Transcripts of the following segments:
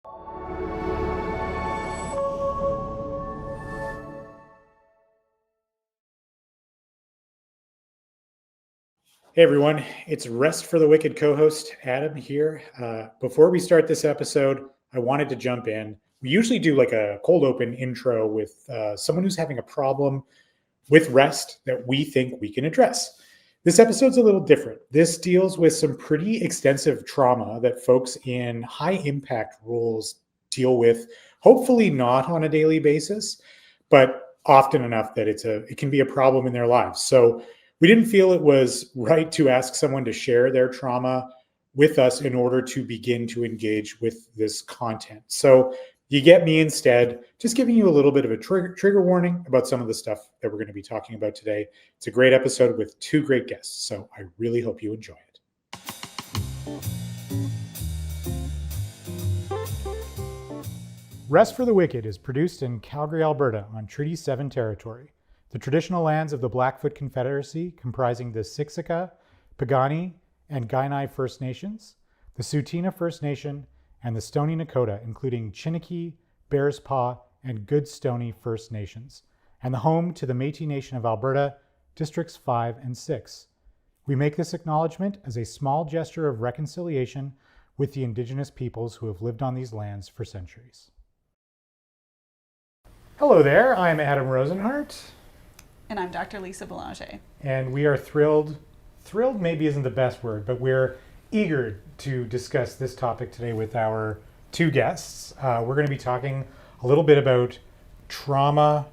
Hey everyone, it's Rest for the Wicked co-host Adam here. Before we start this episode, I wanted to jump in. We usually do like a cold open intro with someone who's having a problem with rest that we think we can address. This episode's a little different. This deals with some pretty extensive trauma that folks in high impact roles deal with, hopefully not on a daily basis, but often enough that it can be a problem in their lives. So we didn't feel it was right to ask someone to share their trauma with us in order to begin to engage with this content. So you get me instead, just giving you a little bit of a trigger warning about some of the stuff that we're going to be talking about today. It's a great episode with two great guests, so I really hope you enjoy it. Rest for the Wicked is produced in Calgary, Alberta on Treaty 7 territory, the traditional lands of the Blackfoot Confederacy comprising the Siksika, Piikani, and Kainai First Nations, the Tsuut'ina First Nation, and the Stoney Nakoda, including Chiniki, Bears Paw, and Goodstoney First Nations, and the home to the Métis Nation of Alberta, Districts 5 and 6. We make this acknowledgement as a small gesture of reconciliation with the Indigenous peoples who have lived on these lands for centuries. Hello there, I'm Adam Rozenhart. And I'm Dr. Lisa Bélanger. And we are thrilled maybe isn't the best word, but we're eager to discuss this topic today with our two guests. We're going to be talking a little bit about trauma,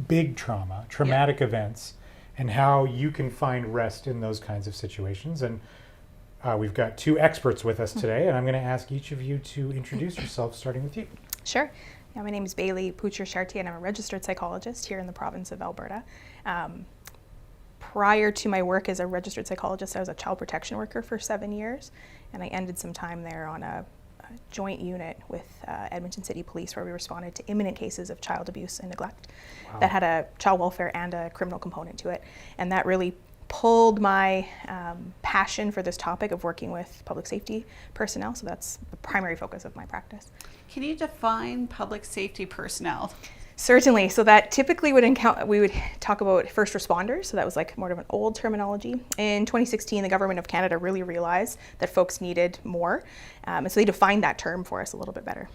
big trauma, traumatic events, and how you can find rest in those kinds of situations. And we've got two experts with us today, and I'm going to ask each of you to introduce yourselves, starting with you. Sure. Yeah, my name is Bailey Poucher-Chartier, and I'm a registered psychologist here in the province of Alberta. Prior to my work as a registered psychologist, I was a child protection worker for 7 years, and I ended some time there on a joint unit with Edmonton City Police, where we responded to imminent cases of child abuse and neglect that had a child welfare and a criminal component to it. And that really pulled my passion for this topic of working with public safety personnel. So that's the primary focus of my practice. Can you define public safety personnel? Certainly. So that typically we would talk about first responders. So that was like more of an old terminology. In 2016, the government of Canada really realized that folks needed more. And so they defined that term for us a little bit better,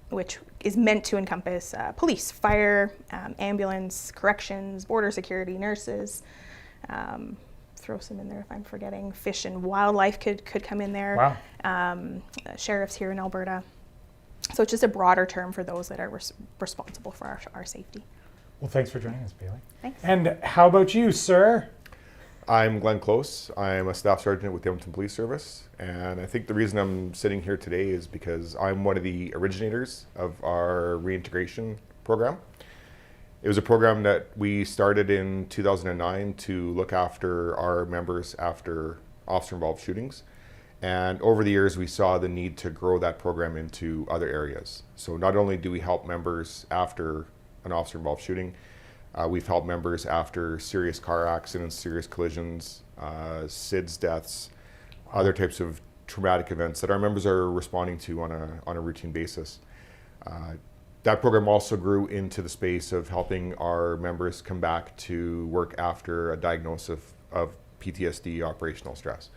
which is meant to encompass police, fire, ambulance, corrections, border security, nurses. Throw some in there if I'm forgetting. Fish and wildlife could come in there. Wow. Sheriffs here in Alberta. So it's just a broader term for those that are responsible for our safety. Well, thanks for joining us, Bailey. Thanks. And how about you, sir? I'm Glenn Close. I'm a staff sergeant with the Edmonton Police Service. And I think the reason I'm sitting here today is because I'm one of the originators of our reintegration program. It was a program that we started in 2009 to look after our members after officer-involved shootings. And over the years, we saw the need to grow that program into other areas. So not only do we help members after an officer-involved shooting, we've helped members after serious car accidents, serious collisions, SIDS deaths, other types of traumatic events that our members are responding to on a routine basis. That program also grew into the space of helping our members come back to work after a diagnosis of PTSD, operational stress.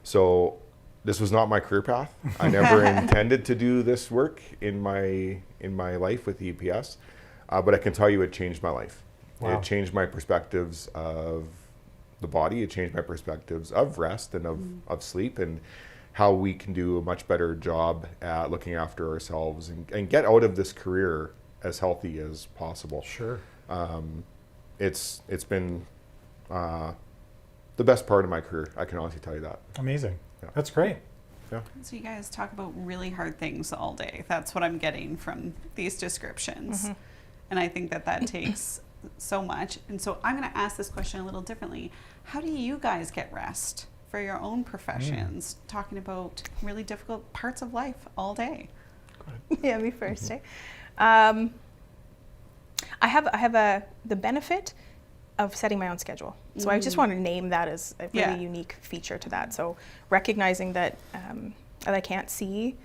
So this was not my career path. I never intended to do this work in my life with the EPS, but I can tell you it changed my life. Wow. It changed my perspectives of the body. It changed my perspectives of rest and of sleep, and how we can do a much better job at looking after ourselves and get out of this career as healthy as possible. Sure. It's been the best part of my career. I can honestly tell you that. Amazing. Yeah. That's great. Yeah. So you guys talk about really hard things all day. That's what I'm getting from these descriptions. Mm-hmm. And I think that takes so much. And so I'm going to ask this question a little differently. How do you guys get rest for your own professions, talking about really difficult parts of life all day? Yeah, me first. I have the benefit of setting my own schedule. So I just want to name that as a really unique feature to that. So recognizing that I can't see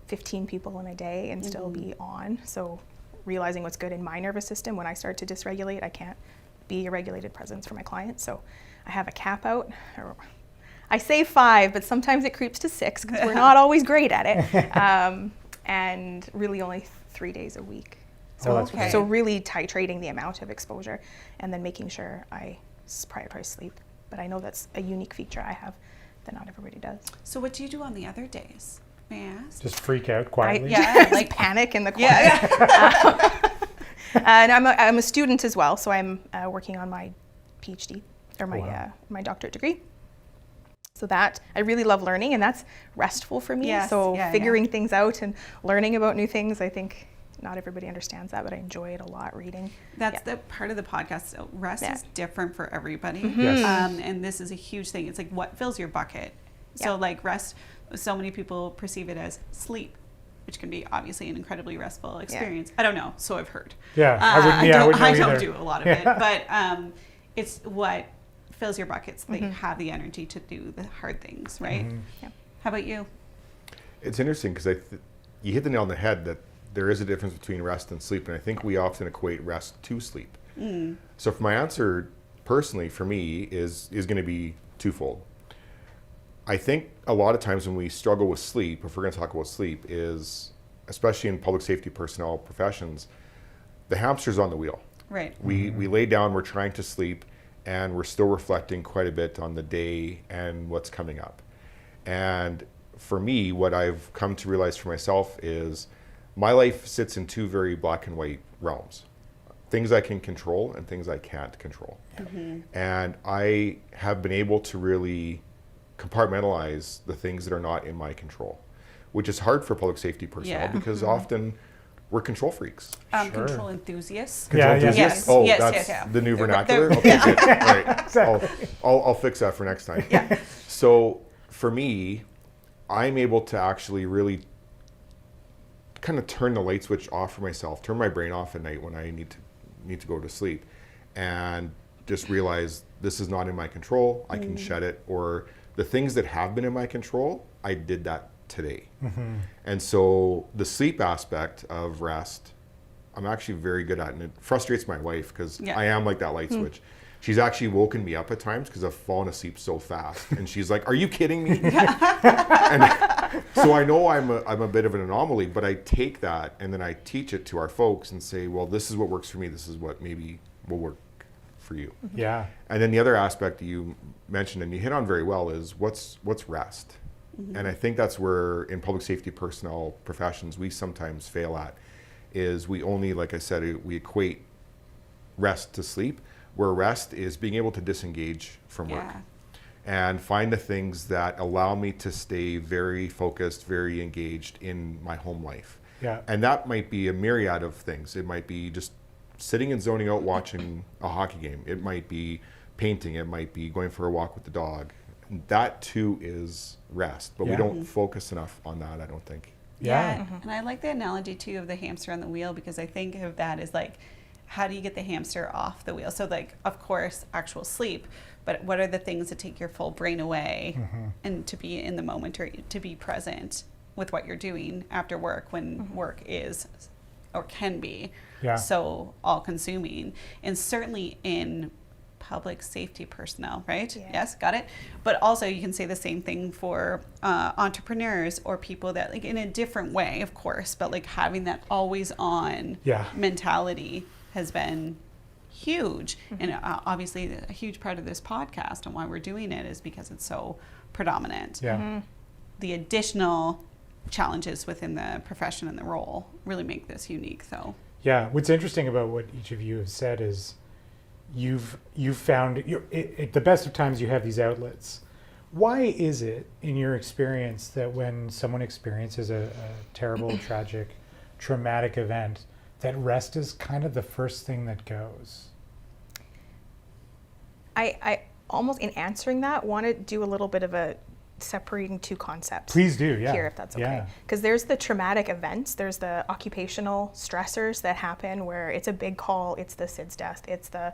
15 people in a day and still be on. So realizing what's good in my nervous system, when I start to dysregulate, I can't be a regulated presence for my clients. So I have a cap out. I say 5, but sometimes it creeps to 6 because we're not always great at it. And really only 3 days a week. So, okay. So really titrating the amount of exposure and then making sure I prioritize sleep. But I know that's a unique feature I have that not everybody does. So what do you do on the other days? May I ask? Just freak out quietly. Like panic in the corner. And I'm a student as well, so I'm working on my PhD or my my doctorate degree. So that I really love learning, and that's restful for me. Yes. So figuring things out and learning about new things, I think not everybody understands that, but I enjoy it a lot, reading. That's the part of the podcast. So rest is different for everybody. Yes. And this is a huge thing. It's like what fills your bucket. So like rest, so many people perceive it as sleep, which can be obviously an incredibly restful experience. I don't know, so I've heard. Yeah, I wouldn't know don't either. do a lot of it, but it's what fills your buckets. They have the energy to do the hard things, right? Yeah. How about you? It's interesting because you hit the nail on the head that there is a difference between rest and sleep, and I think we often equate rest to sleep. So for my answer, personally, for me, is going to be twofold. I think a lot of times when we struggle with sleep, if we're going to talk about sleep, is, especially in public safety personnel professions, the hamster's on the wheel. Right. We lay down, we're trying to sleep, and we're still reflecting quite a bit on the day and what's coming up. And for me, what I've come to realize for myself is my life sits in 2 very black and white realms. Things I can control and things I can't control. And I have been able to really compartmentalize the things that are not in my control, which is hard for public safety personnel because often we're control freaks. Control enthusiasts. Yeah, Enthusiasts? Yes. Oh, Yes, that's yes. the new vernacular? Okay, good. Right. Exactly. I'll fix that for next time. So for me, I'm able to actually really kind of turn the light switch off for myself, turn my brain off at night when I need to go to sleep, and just realize this is not in my control. I can shed it, or the things that have been in my control, I did that today. And so the sleep aspect of rest, I'm actually very good at, and it frustrates my wife because I am like that light switch. She's actually woken me up at times because I've fallen asleep so fast, and she's like, "Are you kidding me?" And so I know I'm a bit of an anomaly, but I take that and then I teach it to our folks and say, "Well, this is what works for me. This is what maybe will work for you." Yeah. And then the other aspect you mentioned and you hit on very well is what's rest. And I think that's where in public safety personnel professions we sometimes fail at, is we only, like I said, we equate rest to sleep, where rest is being able to disengage from work and find the things that allow me to stay very focused, very engaged in my home life. Yeah. And that might be a myriad of things. It might be just sitting and zoning out watching a hockey game. It might be painting. It might be going for a walk with the dog. That too is rest, but we don't focus enough on that, I don't think. Yeah. And I like the analogy too of the hamster on the wheel, because I think of that as like, how do you get the hamster off the wheel? So like, of course, actual sleep, but what are the things that take your full brain away and to be in the moment or to be present with what you're doing after work when work is or can be so all consuming? And certainly in public safety personnel, right? Yes, got it. But also you can say the same thing for entrepreneurs or people that, like, in a different way, of course, but like having that always on mentality has been huge. And obviously a huge part of this podcast and why we're doing it is because it's so predominant. The additional challenges within the profession and the role really make this unique, though. Yeah, what's interesting about what each of you have said is you've found at the best of times you have these outlets. Why is it, in your experience, that when someone experiences a terrible, tragic, traumatic event, that rest is kind of the first thing that goes? I almost, in answering that, want to do a little bit of a separating 2 concepts. Please do, Here, if that's okay. Because there's the traumatic events, there's the occupational stressors that happen where it's a big call, it's the SIDS death, it's the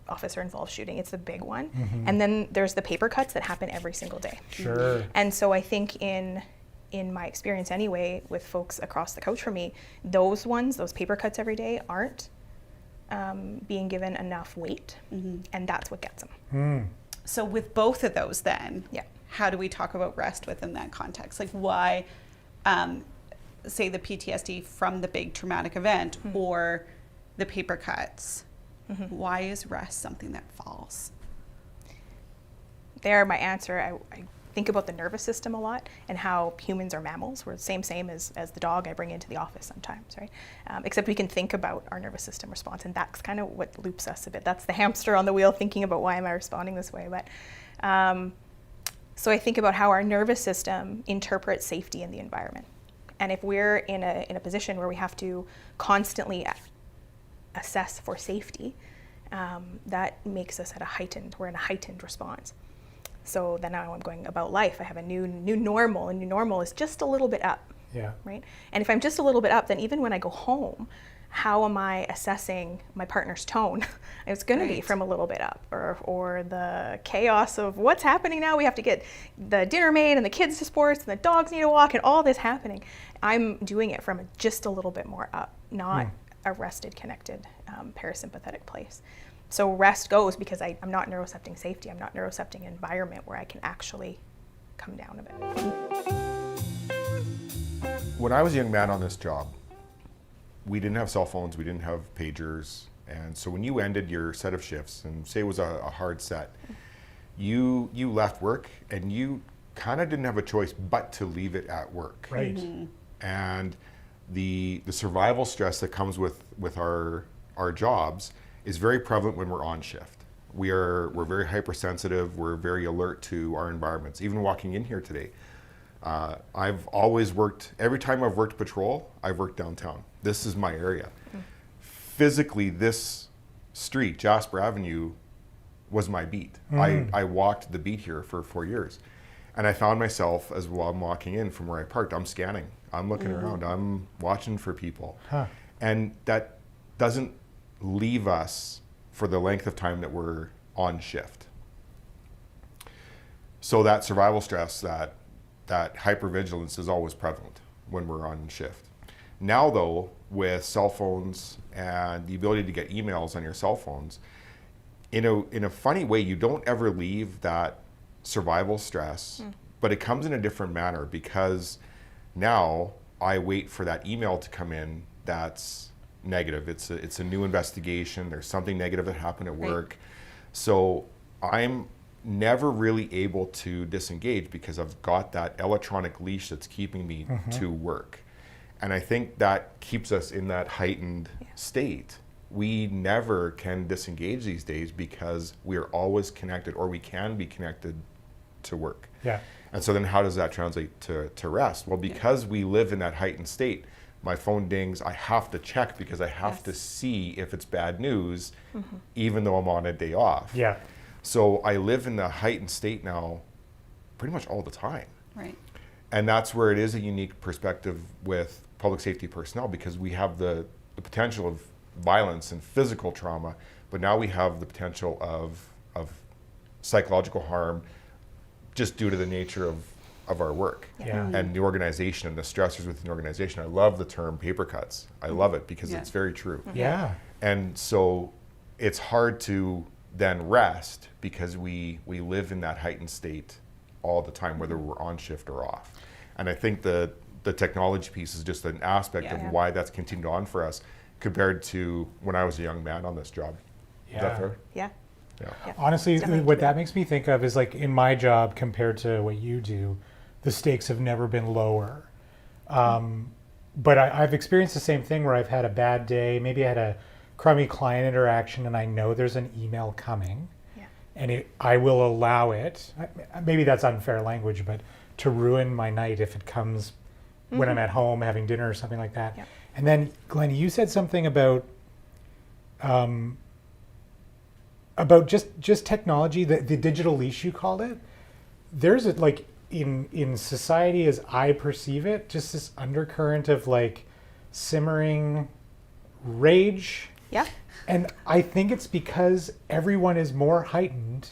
officer involved shooting, it's the big one. And then there's the paper cuts that happen every single day. Sure. And so I think in in my experience anyway, with folks across the couch from me, those paper cuts every day aren't being given enough weight, and that's what gets them. So with both of those then, Yeah. how do we talk about rest within that context? Like why, say the PTSD from the big traumatic event or the paper cuts, why is rest something that falls? There, my answer, I think about the nervous system a lot and how humans are mammals. We're the same as the dog I bring into the office sometimes, right? Except we can think about our nervous system response, and that's kind of what loops us a bit. That's the hamster on the wheel thinking about why am I responding this way. But so I think about how our nervous system interprets safety in the environment. And if we're in a position where we have to constantly assess for safety, that makes us we're in a heightened response. So then now I'm going about life. I have a new normal, and new normal is just a little bit up, right? And if I'm just a little bit up, then even when I go home, how am I assessing my partner's tone? It's going to be from a little bit up, or the chaos of what's happening now. We have to get the dinner made and the kids to sports and the dogs need to walk and all this happening. I'm doing it from just a little bit more up, not a rested, connected, parasympathetic place. So rest goes because I'm not neurocepting safety. I'm not neurocepting an environment where I can actually come down a bit. When I was a young man on this job, we didn't have cell phones, we didn't have pagers. And so when you ended your set of shifts, and say it was a hard set, you left work and you kind of didn't have a choice but to leave it at work. Right. And the survival stress that comes with our jobs is very prevalent when we're on shift. We're very hypersensitive, we're very alert to our environments. Even walking in here today, I've always worked, every time I've worked patrol, I've worked downtown. This is my area. Physically, this street, Jasper Avenue, was my beat. I walked the beat here for 4 years. And I found myself, as while I'm walking in from where I parked, I'm scanning, I'm looking around, I'm watching for people. And that doesn't leave us for the length of time that we're on shift. So that survival stress, that hypervigilance is always prevalent when we're on shift. Now though, with cell phones and the ability to get emails on your cell phones, in a funny way, you don't ever leave that survival stress, but it comes in a different manner, because now I wait for that email to come in that's negative. It's a new investigation. There's something negative that happened at work. So I'm never really able to disengage because I've got that electronic leash that's keeping me to work. And I think that keeps us in that heightened state. We never can disengage these days because we are always connected, or we can be connected to work. And so then how does that translate to rest? Well, because we live in that heightened state, my phone dings, I have to check because I have to see if it's bad news, even though I'm on a day off. So I live in the heightened state now pretty much all the time. Right. And that's where it is a unique perspective with public safety personnel, because we have the potential of violence and physical trauma, but now we have the potential of psychological harm just due to the nature of our work and the organization and the stressors within the organization. I love the term paper cuts. I love it because it's very true. And so it's hard to then rest because we live in that heightened state all the time, whether we're on shift or off. And I think the technology piece is just an aspect of why that's continued on for us compared to when I was a young man on this job. Is that fair? Yeah. Honestly, what that makes me think of is, like, in my job compared to what you do, the stakes have never been lower. But I've experienced the same thing where I've had a bad day. Maybe I had a crummy client interaction and I know there's an email coming. And I will allow it, maybe that's unfair language, but to ruin my night if it comes when I'm at home having dinner or something like that. And then, Glenn, you said something about just technology, the digital leash you called it. There's like in society, as I perceive it, just this undercurrent of like simmering rage. And I think it's because everyone is more heightened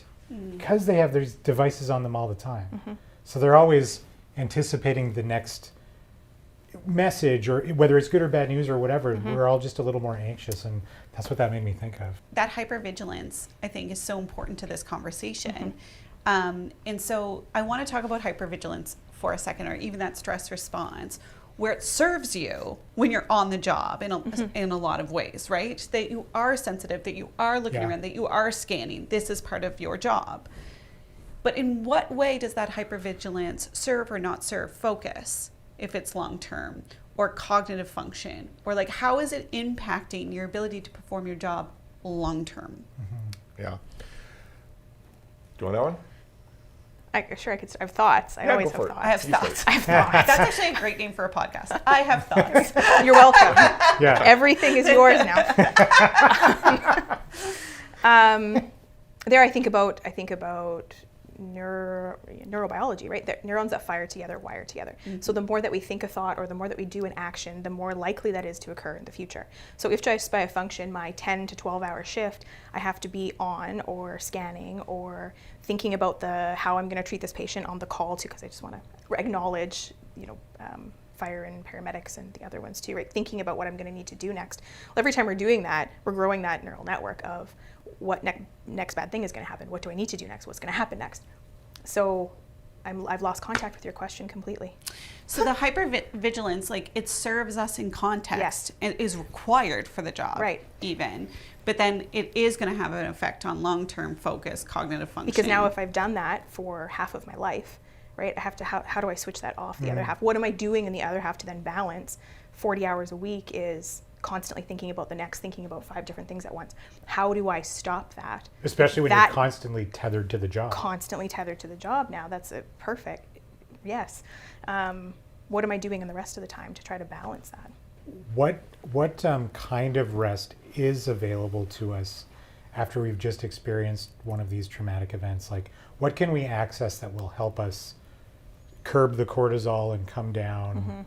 because they have these devices on them all the time. So they're always anticipating the next message, or whether it's good or bad news or whatever, we're all just a little more anxious, and that's what that made me think of. That hypervigilance, I think, is so important to this conversation. And so I want to talk about hypervigilance for a second, or even that stress response, where it serves you when you're on the job in a lot of ways, right? That you are sensitive, that you are looking around, that you are scanning. This is part of your job. But in what way does that hypervigilance serve or not serve focus, if it's long term, or cognitive function, or like how is it impacting your ability to perform your job long term? Yeah. Do you want that one? I have thoughts. I always have for it. thoughts. I have thoughts. I have thoughts. That's actually a great name for a podcast. I have thoughts. You're welcome. Yeah. Everything is yours now. There, I think about neurobiology, right? The neurons that fire together wire together. So the more that we think a thought, or the more that we do an action, the more likely that is to occur in the future. So if just by a function, my 10 to 12 hour shift, I have to be on or scanning or thinking about how I'm going to treat this patient on the call too, because I just want to acknowledge, fire and paramedics and the other ones too, right? Thinking about what I'm going to need to do next. Well, every time we're doing that, we're growing that neural network of what next bad thing is going to happen. What do I need to do next? What's going to happen next? So I've lost contact with your question completely. So the hypervigilance, like it serves us in context and is required for the job, Right. even. But then it is going to have an effect on long-term focus, cognitive function. Because now if I've done that for half of my life, right, I have to, how do I switch that off the other half? What am I doing in the other half to then balance? 40 hours a week is constantly thinking about the next, thinking about 5 different things at once. How do I stop that? Especially when you're constantly tethered to the job. Constantly tethered to the job now. That's a perfect, yes. What am I doing in the rest of the time to try to balance that? What kind of rest is available to us after we've just experienced one of these traumatic events? Like, what can we access that will help us curb the cortisol and come down?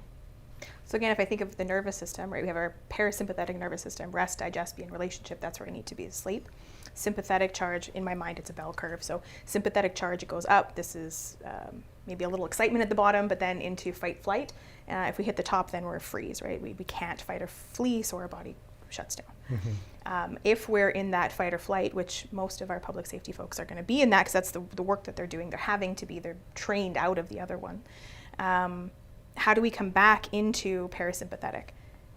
So again, if I think of the nervous system, right, we have our parasympathetic nervous system, rest, digest, be in relationship, that's where I need to be asleep. Sympathetic charge, in my mind, it's a bell curve. So sympathetic charge, it goes up. This is maybe a little excitement at the bottom, but then into fight, flight. If we hit the top, then we're a freeze, right? We can't fight or flee, so our body shuts down. If we're in that fight or flight, which most of our public safety folks are going to be in that, because that's the work that they're doing, they're trained out of the other one. How do we come back into parasympathetic?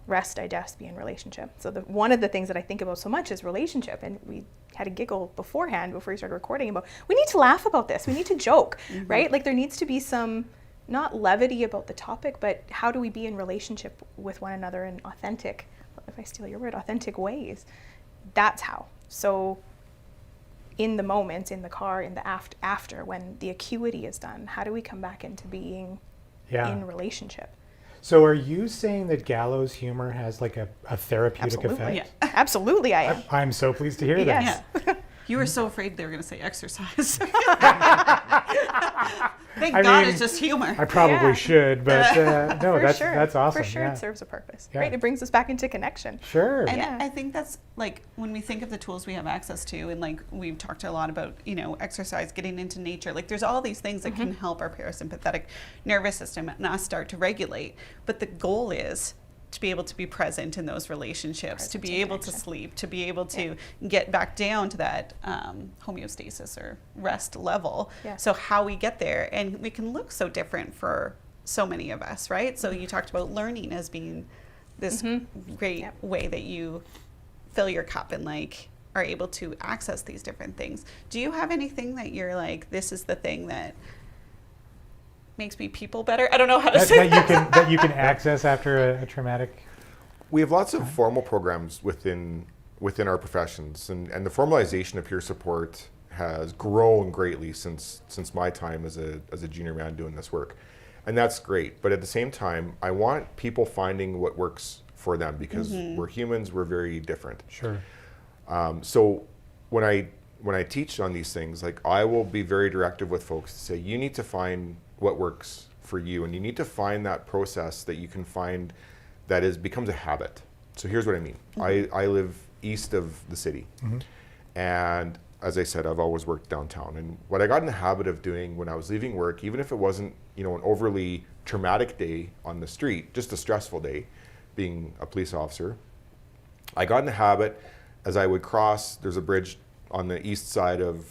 Rest, digest, be in relationship. So one of the things that I think about so much is relationship, and we had a giggle beforehand before we started recording about, we need to laugh about this, we need to joke, right? Like there needs to be some, not levity about the topic, but how do we be in relationship with one another in authentic, if I steal your word, authentic ways? That's how. So in the moments, in the car, in the after, when the acuity is done, how do we come back into being in relationship? So are you saying that gallows humor has like a therapeutic effect? Yeah. Absolutely, I am. I'm so pleased to hear that. Yes. Yeah. You were so afraid they were going to say exercise. Thank God it's just humor. I probably should, but no, that's awesome. For sure, yeah. it serves a purpose, Yeah. right? It brings us back into connection. Sure. And Yeah. I think that's like when we think of the tools we have access to, and like we've talked a lot about, exercise, getting into nature, like there's all these things that can help our parasympathetic nervous system and us start to regulate. But the goal is to be able to be present in those relationships, to be able to sleep, to be able to get back down to that homeostasis or rest level. Yeah. So how we get there, and we can look so different for so many of us, right? So you talked about learning as being this great way that you fill your cup and like are able to access these different things. Do you have anything that you're like, this is the thing that makes me people better? I don't know how to say that. That you can access after a traumatic. We have lots of formal programs within our professions, and the formalization of peer support has grown greatly since my time as a junior man doing this work, and that's great. But at the same time, I want people finding what works for them, because we're humans, we're very different. Sure. So when I teach on these things, like I will be very directive with folks to say, you need to find what works for you, and you need to find that process that you can find that becomes a habit. So here's what I mean. I live east of the city, and as I said, I've always worked downtown. And what I got in the habit of doing when I was leaving work, even if it wasn't, an overly traumatic day on the street, just a stressful day, being a police officer, I got in the habit as I would cross, there's a bridge on the east side of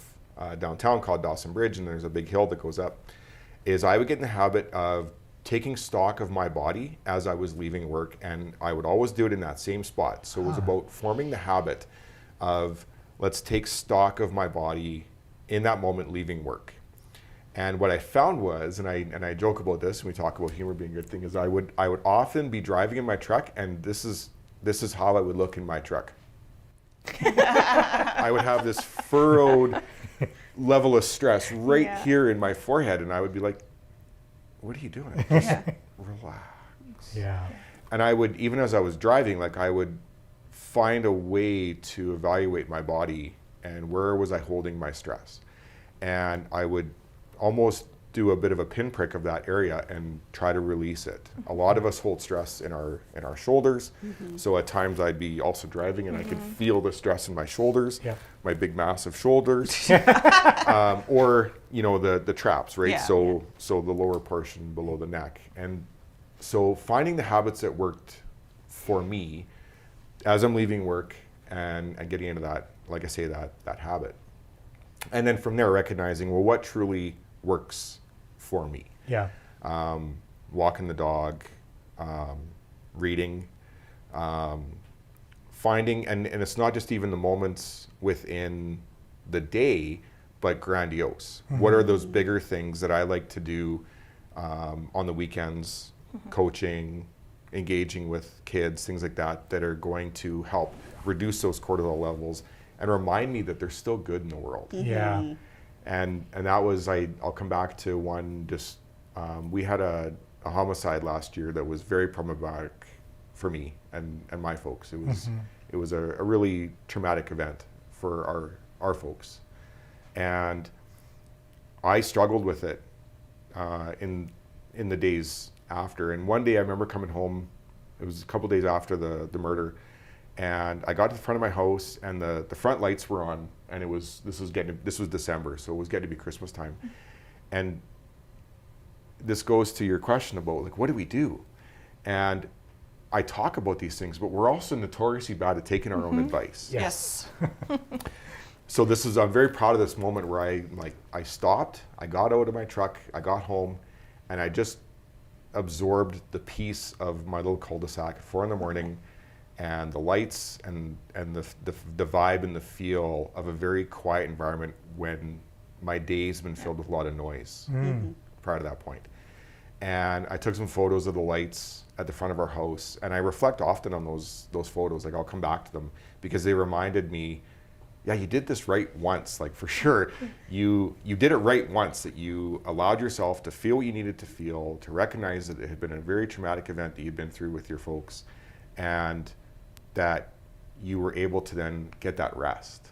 downtown called Dawson Bridge, and there's a big hill that goes up, is I would get in the habit of taking stock of my body as I was leaving work, and I would always do it in that same spot. So it was about forming the habit of, let's take stock of my body in that moment leaving work. And what I found was, and I joke about this, and we talk about humor being a good thing, is I would often be driving in my truck, and this is how I would look in my truck. I would have this furrowed level of stress right here in my forehead, and I would be like, what are you doing? Just relax. Yeah. And I would, even as I was driving, I would find a way to evaluate my body and where was I holding my stress. And I would almost do a bit of a pinprick of that area and try to release it. A lot of us hold stress in our shoulders. So at times I'd be also driving and I could feel the stress in my shoulders, my big massive shoulders, or the traps, right? Yeah. So the lower portion below the neck. And so finding the habits that worked for me as I'm leaving work and getting into that, like I say, that habit. And then from there recognizing, well, what truly works for me. Yeah. Walking the dog, reading, finding, and it's not just even the moments within the day, but grandiose. What are those bigger things that I like to do on the weekends, coaching, engaging with kids, things like that are going to help reduce those cortisol levels and remind me that they're still good in the world. Yeah. And that was, I'll come back to one, we had a homicide last year that was very problematic for me and my folks. It was a really traumatic event for our folks. And I struggled with it in the days after. And one day I remember coming home, it was a couple days after the murder, and I got to the front of my house and the front lights were on, and this was December, so it was getting to be Christmas time. And this goes to your question about what do we do? And I talk about these things, but we're also notoriously bad at taking our own advice. Yes. So I'm very proud of this moment where I stopped, I got out of my truck, I got home, and I just absorbed the peace of my little cul-de-sac at 4 a.m, and the lights and the vibe and the feel of a very quiet environment when my day's been filled with a lot of noise prior to that point. And I took some photos of the lights at the front of our house, and I reflect often on those photos. I'll come back to them because they reminded me, yeah, you did this right once. For sure, you did it right once, that you allowed yourself to feel what you needed to feel, to recognize that it had been a very traumatic event that you'd been through with your folks, and that you were able to then get that rest,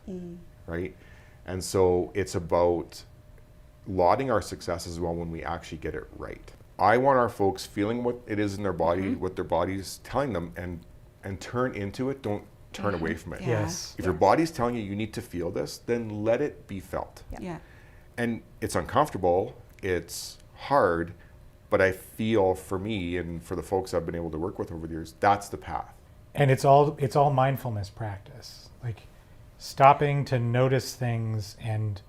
right? And so it's about lauding our successes as well when we actually get it right. I want our folks feeling what it is in their body, what their body's telling them, and turn into it. Don't turn away from it. Yeah. Yes. If your body's telling you need to feel this, then let it be felt. Yeah. And it's uncomfortable, it's hard, but I feel for me and for the folks I've been able to work with over the years, that's the path. And it's all mindfulness practice, stopping to notice things and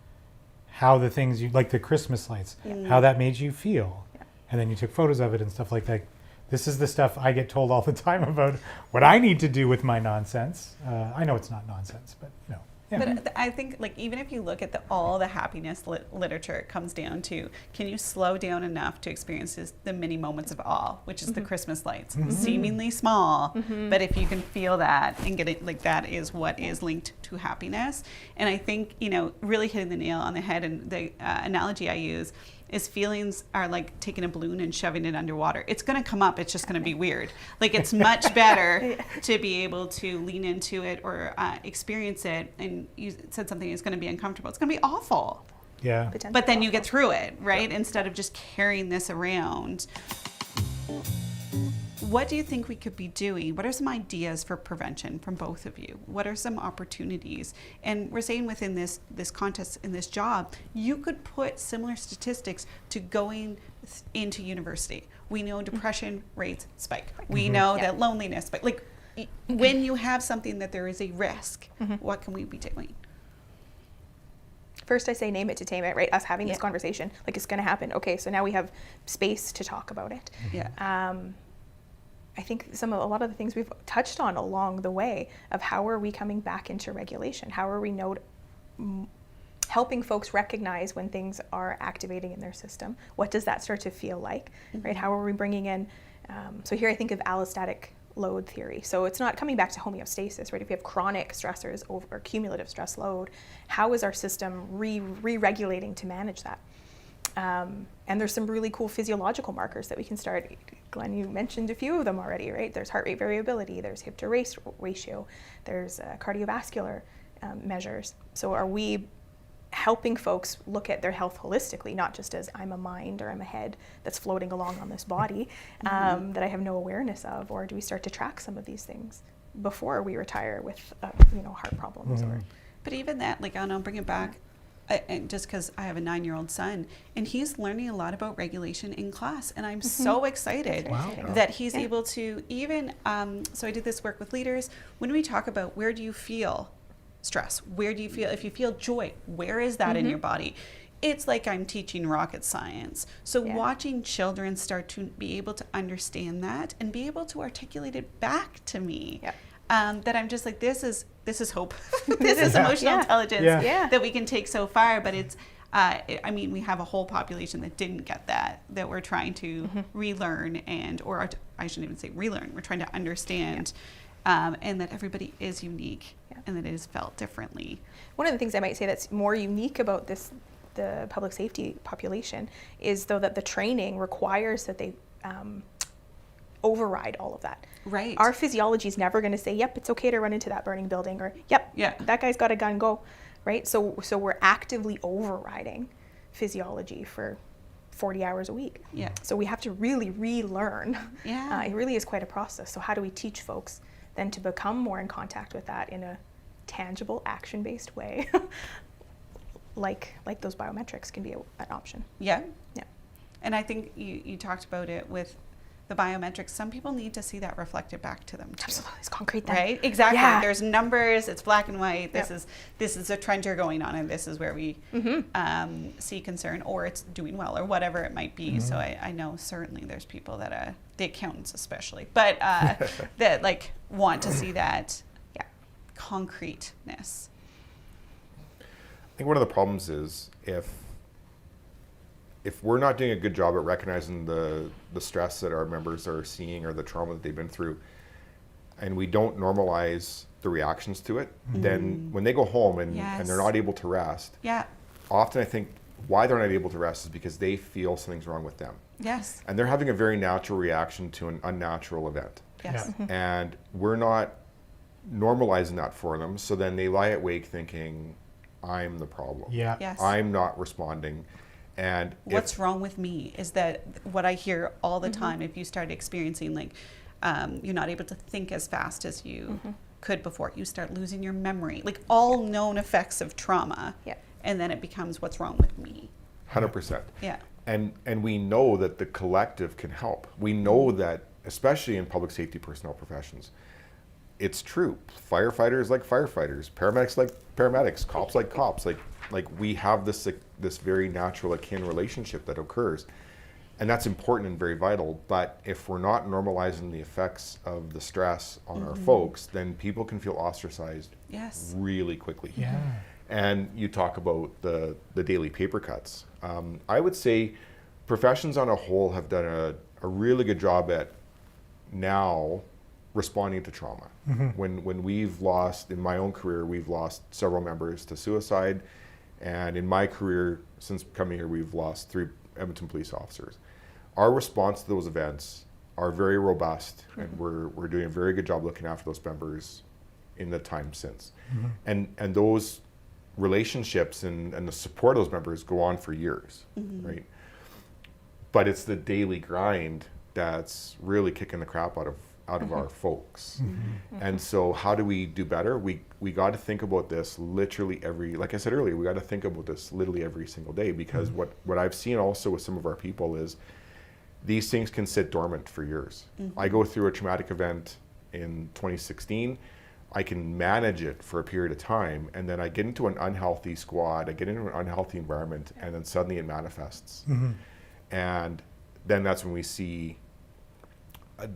how the things like the Christmas lights, how that made you feel. And then you took photos of it and stuff like that. This is the stuff I get told all the time about what I need to do with my nonsense. I know it's not nonsense, but Yeah. But I think even if you look at all the happiness literature, it comes down to, can you slow down enough to experience the mini moments of awe, which is the Christmas lights, seemingly small, but if you can feel that and get it, that is what is linked to happiness. And I think, really hitting the nail on the head, and the analogy I use is feelings are like taking a balloon and shoving it underwater. It's going to come up. It's just going to be weird. It's much better to be able to lean into it or experience it. And you said something is going to be uncomfortable. It's going to be awful. Yeah. But then you get through it, right? Instead of just carrying this around. What do you think we could be doing? What are some ideas for prevention from both of you? What are some opportunities? And we're saying within this contest, in this job, you could put similar statistics to going into university. We know depression rates spike. We know that loneliness spike. Like when you have something that there is a risk, what can we be doing? First, I say name it to tame it, right? Us having this conversation, like it's going to happen. Okay, so now we have space to talk about it. Yeah. I think a lot of the things we've touched on along the way of how are we coming back into regulation? How are we helping folks recognize when things are activating in their system? What does that start to feel like, right? How are we bringing in, so here I think of allostatic load theory. So it's not coming back to homeostasis, right? If we have chronic stressors or cumulative stress load, how is our system re-regulating to manage that? And there's some really cool physiological markers that we can start. Glenn, you mentioned a few of them already, right? There's heart rate variability, there's hip to waist ratio, there's cardiovascular measures. So are we helping folks look at their health holistically, not just as I'm a mind or I'm a head that's floating along on this body that I have no awareness of, or do we start to track some of these things before we retire with heart problems? But even that, like, I'll bring it back, and just because I have a 9-year-old son, and he's learning a lot about regulation in class, and I'm so excited that he's able to even, so I did this work with leaders. When we talk about where do you feel stress, where do you feel, if you feel joy, where is that in your body? It's like I'm teaching rocket science. So watching children start to be able to understand that and be able to articulate it back to me, that I'm just like, this is hope. This is emotional intelligence that we can take so far. But it's, I mean, we have a whole population that didn't get that we're trying to relearn or I shouldn't even say relearn. We're trying to understand, and that everybody is unique and that it is felt differently. One of the things I might say that's more unique about the public safety population is though that the training requires that they override all of that. Right. Our physiology is never going to say, yep, it's okay to run into that burning building, or yep, that guy's got a gun, go, right? So we're actively overriding physiology for 40 hours a week. Yeah. So we have to really relearn. Yeah. It really is quite a process. So how do we teach folks then to become more in contact with that in a tangible, action-based way? like those biometrics can be an option. Yeah. Yeah. And I think you talked about it with the biometrics. Some people need to see that reflected back to them too. Absolutely, it's concrete then. Right? Exactly. Yeah. There's numbers, it's black and white. This is a trend you're going on, and this is where we see concern, or it's doing well, or whatever it might be. So I know certainly there's people that, the accountants especially, but that like want to see that concreteness. I think one of the problems is if we're not doing a good job at recognizing the stress that our members are seeing or the trauma that they've been through, and we don't normalize the reactions to it, then when they go home and they're not able to rest, often I think why they're not able to rest is because they feel something's wrong with them. Yes. And they're having a very natural reaction to an unnatural event. Yes. And we're not normalizing that for them, so then they lie awake thinking, I'm the problem. Yes. I'm not responding. And what's wrong with me is that what I hear all the time. If you start experiencing like you're not able to think as fast as you could before, you start losing your memory, like all known effects of trauma. And then it becomes what's wrong with me. 100%. Yeah. And we know that the collective can help. We know that, especially in public safety personnel professions, it's true. Firefighters like firefighters, paramedics like paramedics, cops like cops. Like we have this very natural akin relationship that occurs, and that's important and very vital. But if we're not normalizing the effects of the stress on our folks, then people can feel ostracized really quickly. And you talk about the daily paper cuts. I would say professions on a whole have done a really good job at now responding to trauma. When we've lost, in my own career, we've lost several members to suicide. And in my career, since coming here, we've lost 3 Edmonton police officers. Our response to those events are very robust, and we're doing a very good job looking after those members in the time since. And those relationships and the support of those members go on for years, right? But it's the daily grind that's really kicking the crap out of our folks. And so how do we do better? We got to think about this literally like I said earlier, we got to think about this literally every single day, because what I've seen also with some of our people is these things can sit dormant for years. I go through a traumatic event in 2016, I can manage it for a period of time, and then I get into an unhealthy squad, I get into an unhealthy environment, and then suddenly it manifests. And then that's when we see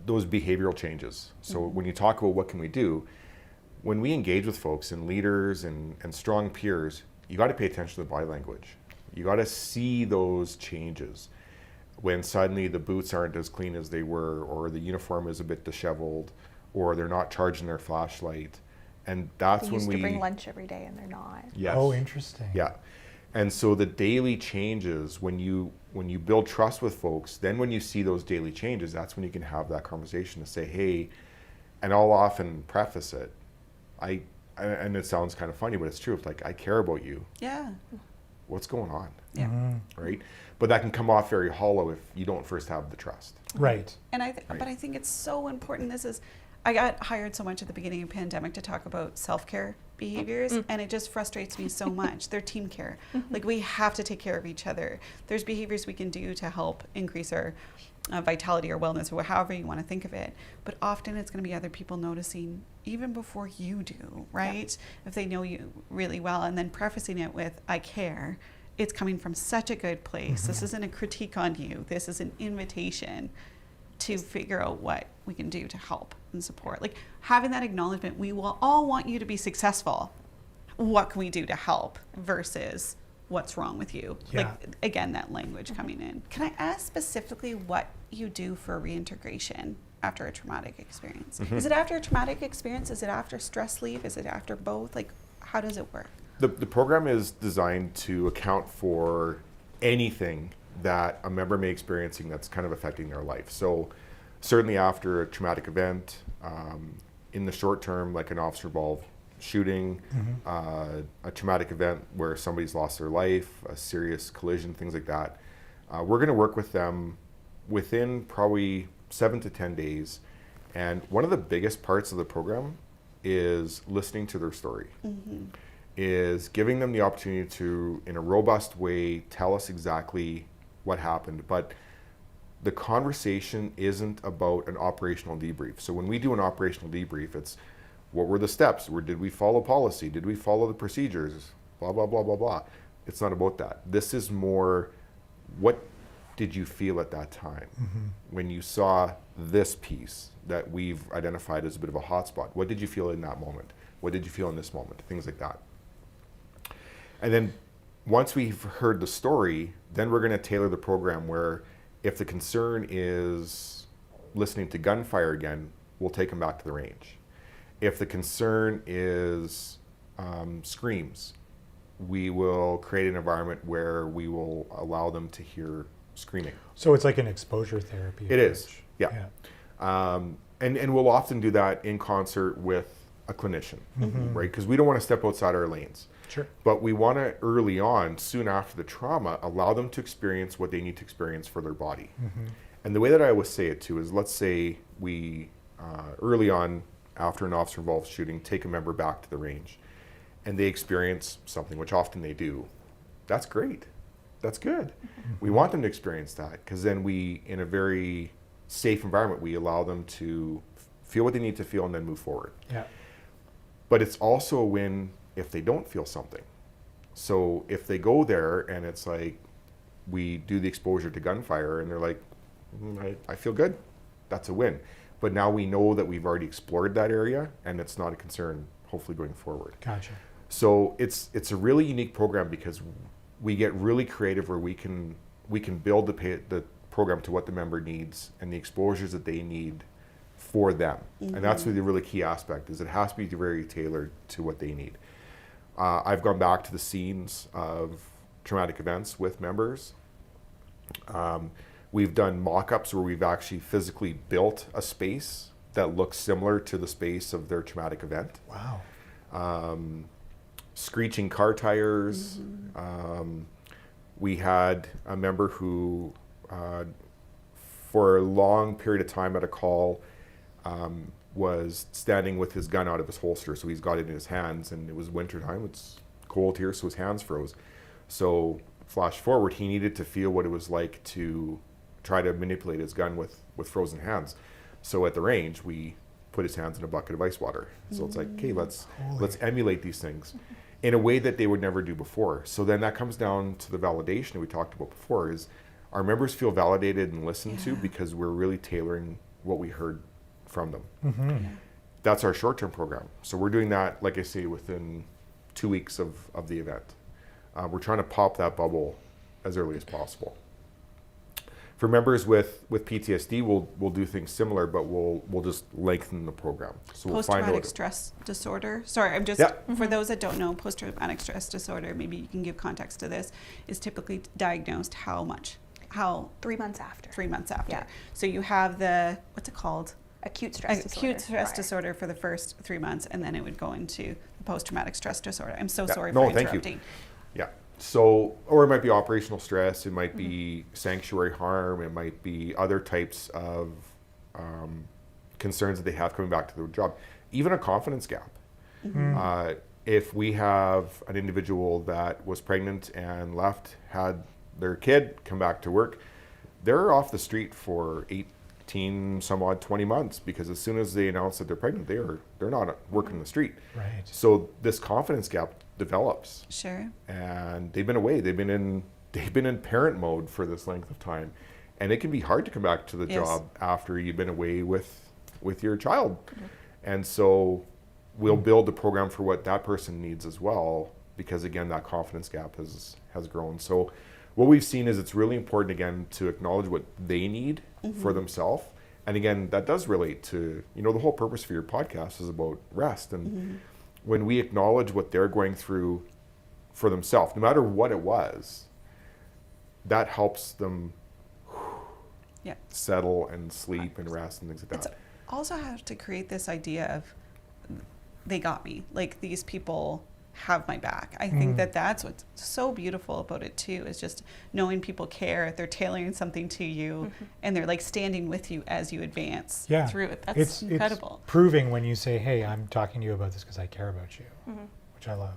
those behavioral changes. So when you talk about what can we do, when we engage with folks and leaders and strong peers, you got to pay attention to the body language. You got to see those changes. When suddenly the boots aren't as clean as they were, or the uniform is a bit disheveled, or they're not charging their flashlight. And that's They when used we to bring lunch every day and they're not. Yes. Oh, interesting. Yeah. And so the daily changes, when you build trust with folks, then when you see those daily changes, that's when you can have that conversation to say, hey, and I'll often preface it, and it sounds kind of funny, but it's true. It's like, I care about you. Yeah. What's going on? Yeah. Right? But that can come off very hollow if you don't first have the trust. Right. And but I think it's so important. I got hired so much at the beginning of the pandemic to talk about self-care behaviors, and it just frustrates me so much. They're team care. Like, we have to take care of each other. There's behaviors we can do to help increase our vitality or wellness, or however you want to think of it. But often it's going to be other people noticing even before you do, right? If they know you really well, and then prefacing it with, I care. It's coming from such a good place. This isn't a critique on you. This is an invitation to figure out what we can do to help and support. Like, having that acknowledgement, we will all want you to be successful. What can we do to help versus what's wrong with you? Yeah. Like, again, that language coming in. Can I ask specifically what you do for reintegration after a traumatic experience? Is it after a traumatic experience? Is it after stress leave? Is it after both? Like, how does it work? The program is designed to account for anything that a member may be experiencing that's kind of affecting their life. So certainly after a traumatic event, in the short term, like an officer-involved shooting, a traumatic event where somebody's lost their life, a serious collision, things like that, we're going to work with them within probably 7 to 10 days. And one of the biggest parts of the program is listening to their story. Is giving them the opportunity to, in a robust way, tell us exactly what happened. But the conversation isn't about an operational debrief. So when we do an operational debrief, it's what were the steps? Did we follow policy? Did we follow the procedures? Blah, blah, blah, blah, blah. It's not about that. This is more, what did you feel at that time when you saw this piece that we've identified as a bit of a hotspot? What did you feel in that moment? What did you feel in this moment? Things like that. And then once we've heard the story, then we're going to tailor the program where if the concern is listening to gunfire again, we'll take them back to the range. If the concern is screams, we will create an environment where we will allow them to hear screaming. So it's like an exposure therapy It is, approach. yeah. And we'll often do that in concert with a clinician, right? Because we don't want to step outside our lanes. Sure. But we want to early on, soon after the trauma, allow them to experience what they need to experience for their body. And the way that I always say it too is, let's say we early on, after an officer-involved shooting, take a member back to the range and they experience something, which often they do. That's great. That's good. We want them to experience that, because then we, in a very safe environment, we allow them to feel what they need to feel and then move forward. Yeah. But it's also a win if they don't feel something. So if they go there and it's like, we do the exposure to gunfire and they're like, I feel good, that's a win. But now we know that we've already explored that area and it's not a concern, hopefully, going forward. Gotcha. So it's a really unique program because we get really creative where we can build the program to what the member needs and the exposures that they need for them. And that's really the really key aspect, is it has to be very tailored to what they need. I've gone back to the scenes of traumatic events with members. We've done mock-ups where we've actually physically built a space that looks similar to the space of their traumatic event. Wow. Screeching car tires. We had a member who for a long period of time at a call was standing with his gun out of his holster. So he's got it in his hands, and it was wintertime. It's cold here, so his hands froze. So flash forward, he needed to feel what it was like to try to manipulate his gun with frozen hands. So at the range, we put his hands in a bucket of ice water. So it's like, okay, let's emulate these things in a way that they would never do before. So then that comes down to the validation that we talked about before, is our members feel validated and listened to because we're really tailoring what we heard from them. That's our short-term program. So we're doing that, like I say, within 2 weeks of the event. We're trying to pop that bubble as early as possible. For members with PTSD, we'll do things similar, but we'll just lengthen the program. So we'll find Post-traumatic stress disorder. Sorry, I'm just, for those that don't know, post-traumatic stress disorder, maybe you can give context to this, is typically diagnosed how 3 months after. 3 months after. Yeah. So you have the, what's it called? Acute stress disorder. Acute stress disorder for the first 3 months, and then it would go into the post-traumatic stress disorder. I'm so sorry for interrupting. Thank you. Yeah. So, or it might be operational stress, it might be sanctuary harm, it might be other types of concerns that they have coming back to their job. Even a confidence gap. If we have an individual that was pregnant and left, had their kid come back to work, they're off the street for 18, some odd 20 months, because as soon as they announce that they're pregnant, they're not working the street. Right. So this confidence gap develops. Sure. And they've been away. They've been in parent mode for this length of time, and it can be hard to come back to the job after you've been away with your child. And so we'll build the program for what that person needs as well, because again, that confidence gap has grown. So what we've seen is it's really important, again, to acknowledge what they need for themselves. And again, that does relate to, the whole purpose for your podcast is about rest. And when we acknowledge what they're going through for themselves, no matter what it was, that helps them settle and sleep and rest and things like that. It's also have to create this idea of they got me, like these people have my back. I think that's what's so beautiful about it too, is just knowing people care, they're tailoring something to you, and they're like standing with you as you advance through it. That's incredible. It's proving when you say, hey, I'm talking to you about this because I care about you, which I love.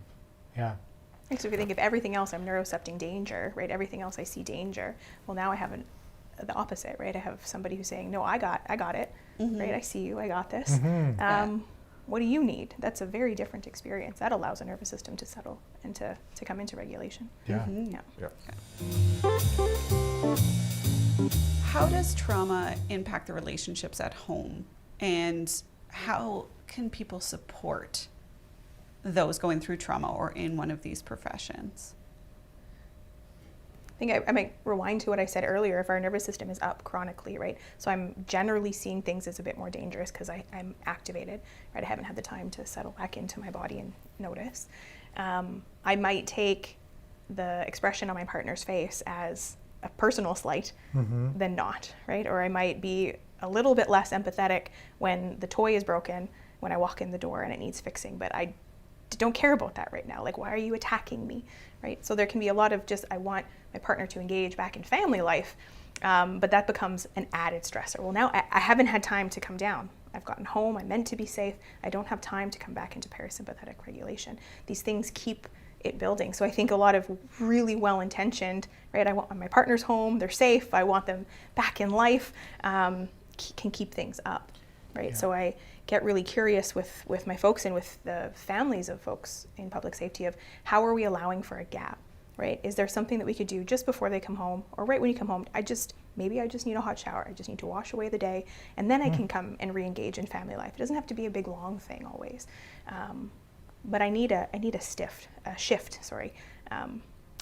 Yeah. So if you think of everything else, I'm neurocepting danger, right? Everything else I see danger. Well, now I have the opposite, right? I have somebody who's saying, no, I got it, right? I see you, I got this. What do you need? That's a very different experience. That allows a nervous system to settle and to come into regulation. Yeah. How does trauma impact the relationships at home? And how can people support those going through trauma or in one of these professions? I think I might rewind to what I said earlier. If our nervous system is up chronically, right? So I'm generally seeing things as a bit more dangerous because I'm activated, right? I haven't had the time to settle back into my body and notice. I might take the expression on my partner's face as a personal slight than not, right? Or I might be a little bit less empathetic when the toy is broken, when I walk in the door and it needs fixing, but I don't care about that right now. Like, why are you attacking me, right? So there can be a lot of just, I want my partner to engage back in family life, but that becomes an added stressor. Well, now I haven't had time to come down. I've gotten home, I'm meant to be safe. I don't have time to come back into parasympathetic regulation. These things keep it building. So I think a lot of really well-intentioned, right? I want my partner's home, they're safe, I want them back in life, can keep things up, right? Yeah. So I get really curious with my folks and with the families of folks in public safety of how are we allowing for a gap, right? Is there something that we could do just before they come home or right when you come home? Maybe I just need a hot shower. I just need to wash away the day and then I can come and re-engage in family life. It doesn't have to be a big long thing always. But I need a shift. I thought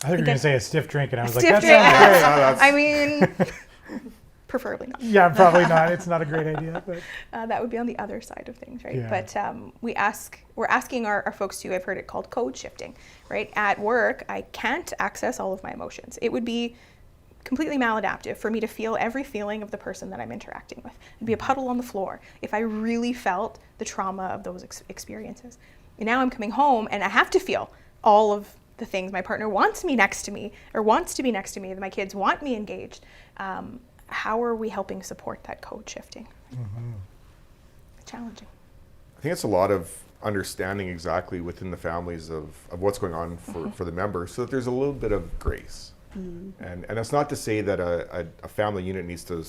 you were going to say a stiff drink and I was like, that sounds great. I mean, preferably not. Yeah, probably not. It's not a great idea. But that would be on the other side of things, right? Yeah. But we're asking our folks to, I've heard it called code shifting, right? At work, I can't access all of my emotions. It would be completely maladaptive for me to feel every feeling of the person that I'm interacting with. It'd be a puddle on the floor if I really felt the trauma of those experiences. And now I'm coming home and I have to feel all of the things. My partner wants me next to me or wants to be next to me. My kids want me engaged. how are we helping support that code shifting? Challenging. I think it's a lot of understanding exactly within the families of what's going on for the members, so that there's a little bit of grace. And that's not to say that a family unit needs to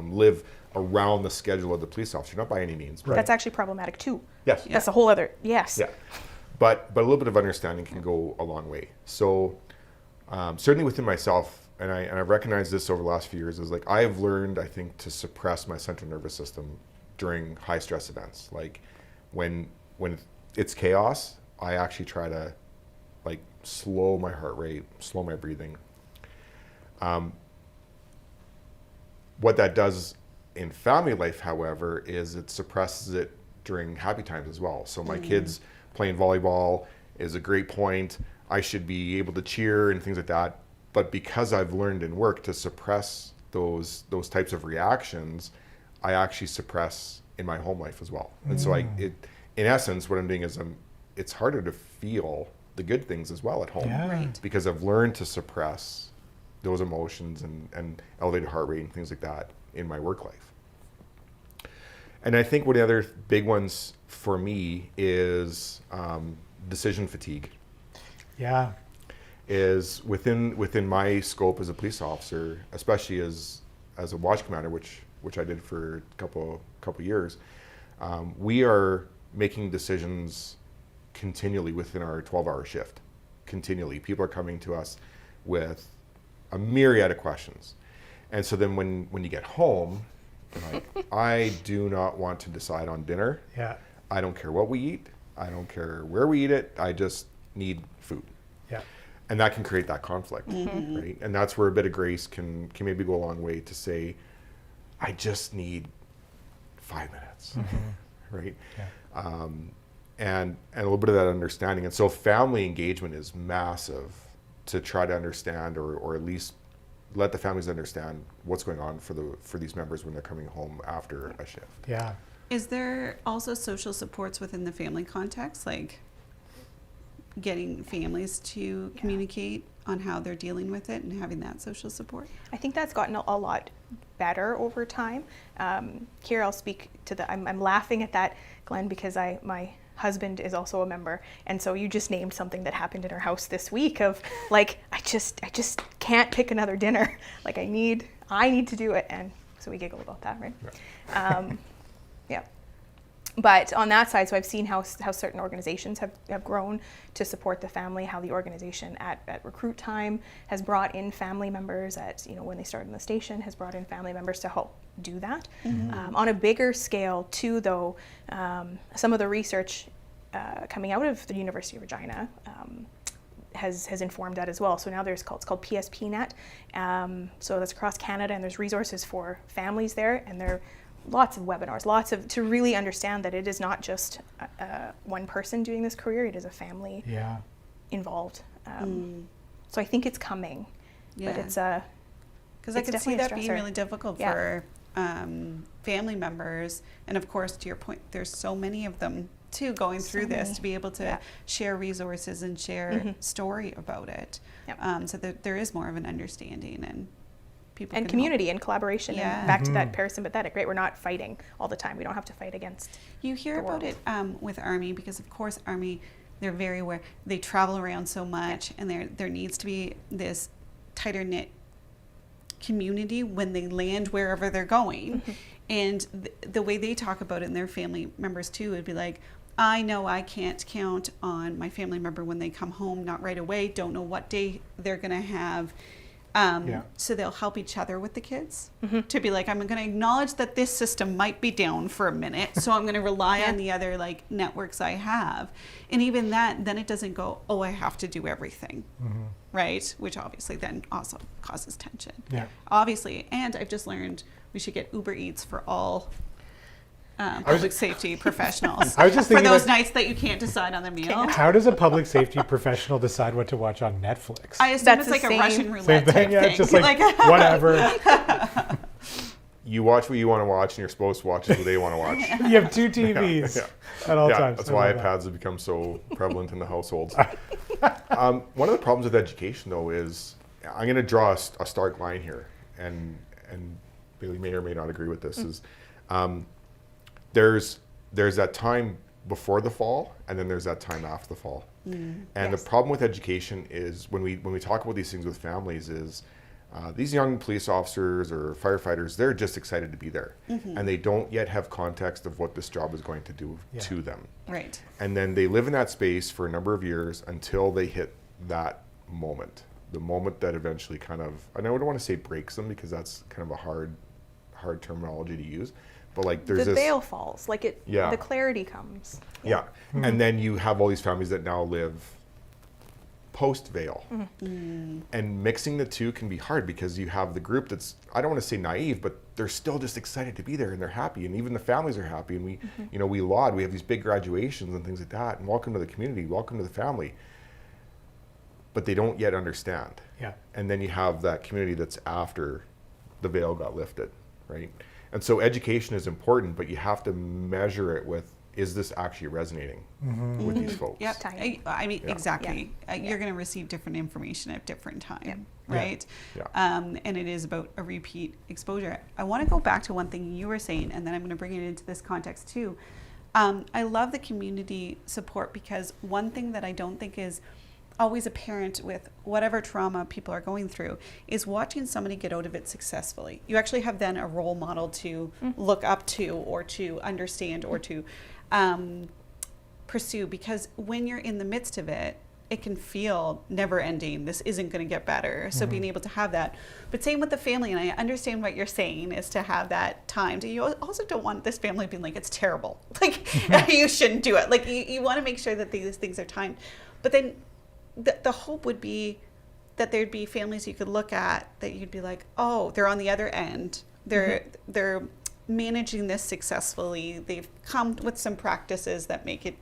live around the schedule of the police officer, not by any means. Right. That's actually problematic too. Yes. That's a whole other, yes. Yeah. But a little bit of understanding can go a long way. So certainly within myself, and I've recognized this over the last few years, is like I have learned, I think, to suppress my central nervous system during high stress events. Like when it's chaos, I actually try to like slow my heart rate, slow my breathing. What that does in family life, however, is it suppresses it during happy times as well. So my kids playing volleyball is a great point. I should be able to cheer and things like that. But because I've learned in work to suppress those types of reactions, I actually suppress in my home life as well. And so in essence, what I'm doing is it's harder to feel the good things as well at home. Yeah. Right. Because I've learned to suppress those emotions and elevated heart rate and things like that in my work life. And I think one of the other big ones for me is decision fatigue. Yeah. Is within my scope as a police officer, especially as a watch commander, which I did for a couple years, we are making decisions continually within our 12-hour shift. Continually, people are coming to us with a myriad of questions, and so then when you get home, like, I do not want to decide on dinner. Yeah. I don't care what we eat. I don't care where we eat it. I just need food. Yeah. And that can create that conflict, right? And that's where a bit of grace can maybe go a long way to say, I just need 5 minutes, right? Yeah. And a little bit of that understanding. And so family engagement is massive to try to understand or at least let the families understand what's going on for these members when they're coming home after a shift. Yeah. Is there also social supports within the family context, like getting families to communicate on how they're dealing with it and having that social support? I think that's gotten a lot better over time. Here I'll speak to I'm laughing at that, Glenn, because my husband is also a member, and so you just named something that happened in our house this week of like, I just can't pick another dinner. Like I need to do it, and so we giggle about that, right? Yeah. But on that side, so I've seen how certain organizations have grown to support the family, how the organization at recruit time has brought in family members when they start in the station, has brought in family members to help do that. On a bigger scale too, though, some of the research coming out of the University of Regina has informed that as well. So now it's called PSPNet. So that's across Canada, and there's resources for families there, and there lots of webinars, to really understand that it is not just one person doing this career, it is a family involved. So I think it's coming, but it's because I could see that being stressor. really difficult for family members, and of course, to your point, there's so many of them too going through this to be able to share resources and share story about it, so that there is more of an understanding and people and can community help. and collaboration, and back to that parasympathetic, right? We're not fighting all the time. We don't have to fight against. You hear about it with Army, because of course Army, they're very aware. They travel around so much, and there needs to be this tighter knit community when they land wherever they're going. And the way they talk about it, and their family members too, would be like, I know I can't count on my family member when they come home, not right away, don't know what day they're going to have. So they'll help each other with the kids to be like, I'm going to acknowledge that this system might be down for a minute, so I'm going to rely on the other like networks I have. And even that, then it doesn't go, oh, I have to do everything, right? Which obviously then also causes tension. Yeah. Obviously, and I've just learned we should get Uber Eats for all public safety professionals. I was just for thinking those about- nights that you can't decide on the meal. How does a public safety professional decide what to watch on Netflix? I assume That's it's the like a same- Russian roulette Same thing, type yeah, thing. it's just like whatever. You watch what you want to watch, and you're supposed to watch what they want to watch. You have two TVs at all times. That's I why love that. iPads have become so prevalent in the households. One of the problems with education, though, is I'm going to draw a stark line here, and and Bailey may or may not agree with this, is there's that time before the fall, and then there's that time after the fall. And the problem with education is when we talk about these things with families is these young police officers or firefighters, they're just excited to be there, and they don't yet have context of what this job is going to do to them. Right. And then they live in that space for a number of years until they hit that moment, the moment that eventually kind of, and I don't want to say breaks them because that's kind of a hard terminology to use, but like there's the this veil falls, like it, the clarity comes. Yeah. And then you have all these families that now live post-veil. And mixing the two can be hard because you have the group that's, I don't want to say naive, but they're still just excited to be there and they're happy, and even the families are happy, and we, you know, we laud, we have these big graduations and things like that, and welcome to the community, welcome to the family. But they don't yet understand. Yeah. And then you have that community that's after the veil got lifted, right? And so education is important, but you have to measure it with, is this actually resonating with these folks? Yep. I mean, exactly. You're going to receive different information at different time, right? Yeah. And it is about a repeat exposure. I want to go back to one thing you were saying, and then I'm going to bring it into this context too. I love the community support, because one thing that I don't think is always apparent with whatever trauma people are going through is watching somebody get out of it successfully. You actually have then a role model to look up to, or to understand, or to pursue, because when you're in the midst of it, it can feel never ending. This isn't going to get better. So being able to have that, but same with the family. And I understand what you're saying is to have that time. You also don't want this family being like, it's terrible. Like you shouldn't do it. Like you want to make sure that these things are timed. But then the hope would be that there'd be families you could look at that you'd be like, oh, they're on the other end. They're managing this successfully. They've come with some practices that make it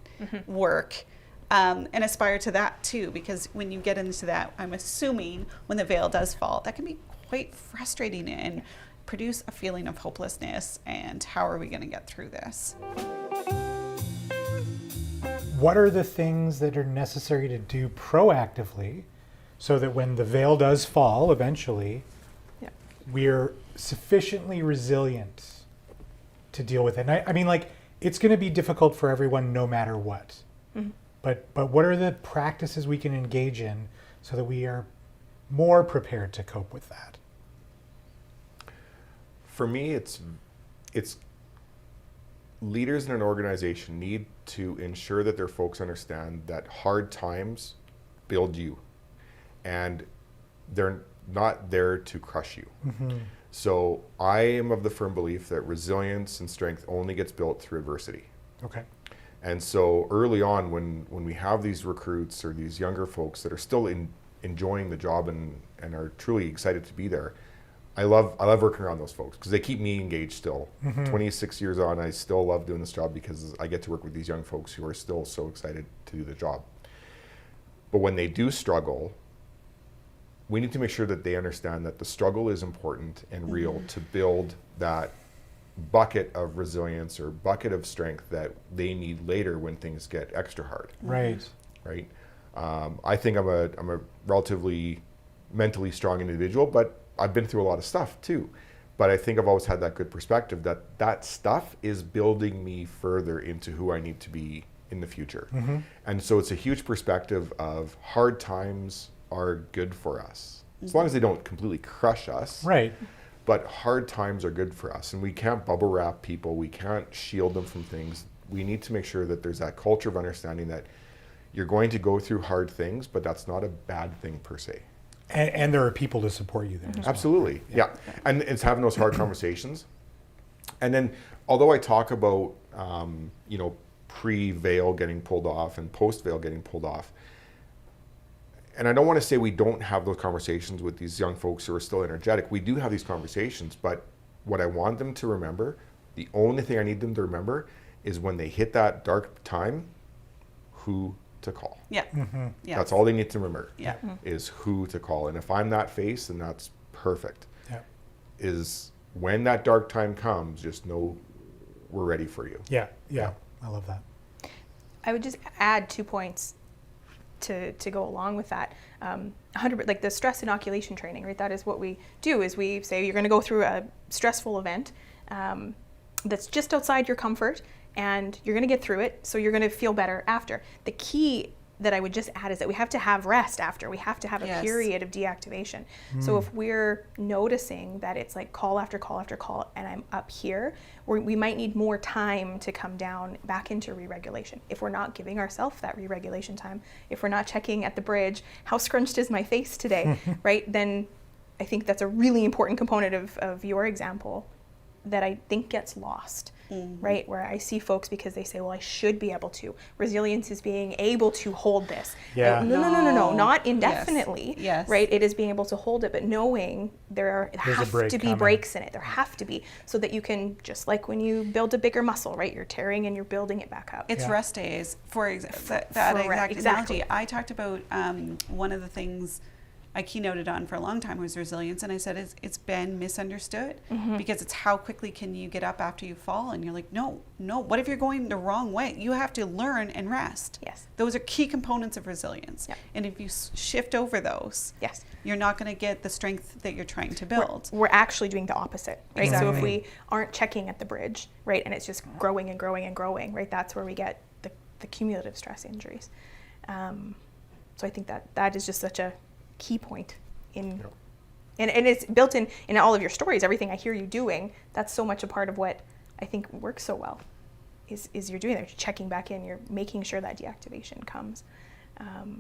work, and aspire to that too. Because when you get into that, I'm assuming when the veil does fall, that can be quite frustrating and produce a feeling of hopelessness. And how are we going to get through this? What are the things that are necessary to do proactively so that when the veil does fall eventually, we're sufficiently resilient to deal with it? And I mean, like, it's going to be difficult for everyone no matter what. But what are the practices we can engage in so that we are more prepared to cope with that? For me, it's leaders in an organization need to ensure that their folks understand that hard times build you, and they're not there to crush you. So I am of the firm belief that resilience and strength only gets built through adversity. Okay. And so early on, when we have these recruits or these younger folks that are still enjoying the job and are truly excited to be there, I love working around those folks because they keep me engaged still. 26 years on, I still love doing this job because I get to work with these young folks who are still so excited to do the job. But when they do struggle, we need to make sure that they understand that the struggle is important and real to build that bucket of resilience or bucket of strength that they need later when things get extra hard. Right. Right. I think I'm a relatively mentally strong individual, but I've been through a lot of stuff too. But I think I've always had that good perspective that stuff is building me further into who I need to be in the future. And so it's a huge perspective of hard times are good for us, as long as they don't completely crush us. Right. But hard times are good for us, and we can't bubble wrap people. We can't shield them from things. We need to make sure that there's that culture of understanding that you're going to go through hard things, but that's not a bad thing per se. And there are people to support you there. Absolutely, yeah. And it's having those hard conversations. And then, although I talk about, pre-veil getting pulled off and post-veil getting pulled off, and I don't want to say we don't have those conversations with these young folks who are still energetic. We do have these conversations, but what I want them to remember, the only thing I need them to remember is when they hit that dark time, who to call. Yeah. That's all they need to remember. Yeah. Is who to call. And if I'm that face, then that's perfect. Yeah. Is when that dark time comes, just know we're ready for you. Yeah. I love that. I would just add 2 points. to go along with that. 100, like the stress inoculation training, right? That is what we do, is we say you're going to go through a stressful event that's just outside your comfort, and you're going to get through it, so you're going to feel better after. The key that I would just add is that we have to have rest after. We have to have a period of deactivation. So if we're noticing that it's like call after call after call and I'm up here, we might need more time to come down back into re-regulation. If we're not giving ourselves that re-regulation time, if we're not checking at the bridge, how scrunched is my face today, right? Then I think that's a really important component of your example that I think gets lost. Right, where I see folks because they say, well, I should be able to. Resilience is being able to hold this. Yeah. No, not indefinitely. Yes. Right, it is being able to hold it, but knowing there have to be breaks in it. There have to be, so that you can, just like when you build a bigger muscle, right? You're tearing and you're building it back up. It's rest days, for that exact analogy. I talked about one of the things I keynoted on for a long time was resilience, and I said it's been misunderstood because it's how quickly can you get up after you fall, and you're like, no, what if you're going the wrong way? You have to learn and rest. Yes. Those are key components of resilience. Yep. And if you shift over those, yes, you're not going to get the strength that you're trying to build. We're actually doing the opposite, right? Exactly. So if we aren't checking at the bridge, right, and it's just growing and growing and growing, right, that's where we get the cumulative stress injuries. So I think that is just such a key point and it's built in all of your stories. Everything I hear you doing, that's so much a part of what I think works so well, is you're doing that, you're checking back in, you're making sure that deactivation comes. My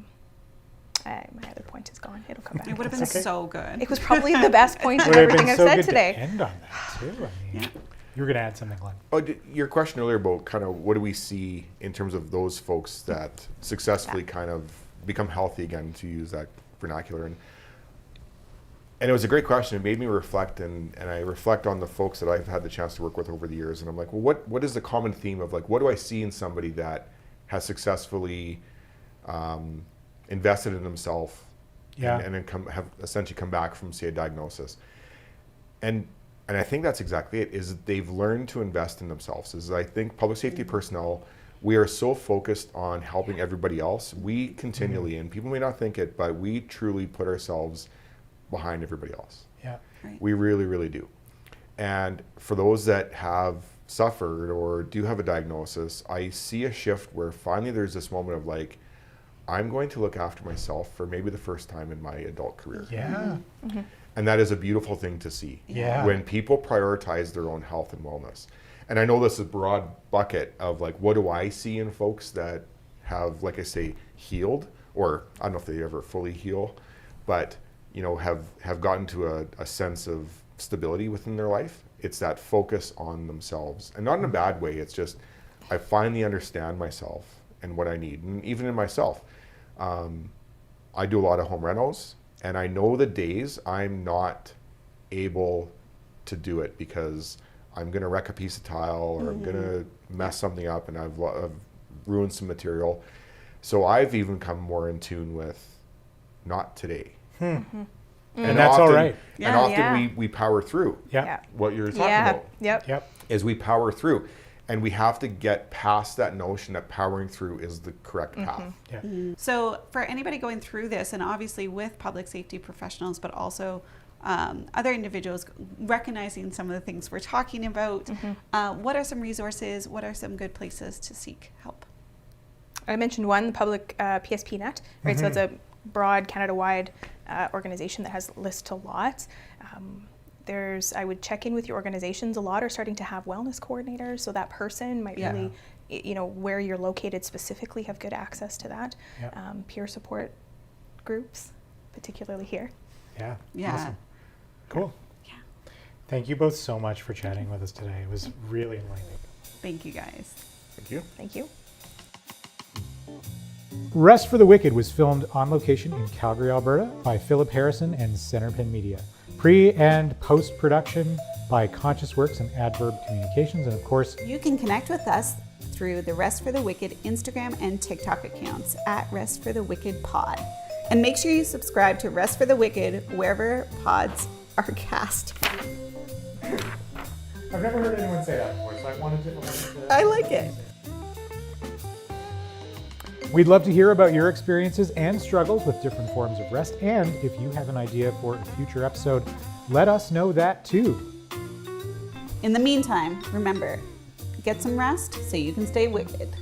other point is gone. It'll come back. It would have been so good. It was probably the best point of everything I've said today. To end on that too. I mean, you were going to add something, Glenn. Oh, your question earlier about kind of what do we see in terms of those folks that successfully kind of become healthy again, to use that vernacular, and it was a great question. It made me reflect, and I reflect on the folks that I've had the chance to work with over the years, and I'm like, well, what is the common theme of, like, what do I see in somebody that has successfully invested in themselves and then have essentially come back from, say, a diagnosis, and I think that's exactly it, is that they've learned to invest in themselves. Is I think public safety personnel, we are so focused on helping everybody else. We continually, and people may not think it, but we truly put ourselves behind everybody else. Yeah. Right. We really, really do. And for those that have suffered or do have a diagnosis, I see a shift where finally there's this moment of like, I'm going to look after myself for maybe the first time in my adult career. Yeah. And that is a beautiful thing to see. Yeah. When people prioritize their own health and wellness. And I know this is a broad bucket of like, what do I see in folks that have, like I say, healed, or I don't know if they ever fully heal, but have gotten to a sense of stability within their life. It's that focus on themselves, and not in a bad way. It's just, I finally understand myself and what I need. And even in myself, I do a lot of home renos, and I know the days I'm not able to do it because I'm going to wreck a piece of tile, or I'm going to mess something up, and I've ruined some material. So I've even come more in tune with not today. And that's often, all right. And often we power through. What you're talking about is we power through. And we have to get past that notion that powering through is the correct path. So for anybody going through this, and obviously with public safety professionals, but also other individuals, recognizing some of the things we're talking about, what are some resources? What are some good places to seek help? I mentioned one, the public PSP net, right? So that's a broad Canada-wide organization that has lists to lots. I would check in with your organizations. A lot are starting to have wellness coordinators, so that person might really, where you're located specifically, have good access to that. Peer support groups, particularly here. Awesome. Cool. Thank you both so much for chatting with us today. It was really enlightening. Thank you, guys. Thank you. Thank you. Rest for the Wicked was filmed on location in Calgary, Alberta by Philip Harrison and Centerpin Media. Pre- and post-production by Conscious Works and Adverb Communications. And of course, you can connect with us through the Rest for the Wicked Instagram and TikTok accounts at Rest for the Wicked Pod. And make sure you subscribe to Rest for the Wicked wherever pods are cast. I've never heard anyone say that before, so I wanted to I like it. We'd love to hear about your experiences and struggles with different forms of rest. And if you have an idea for a future episode, let us know that too. In the meantime, remember, get some rest so you can stay wicked.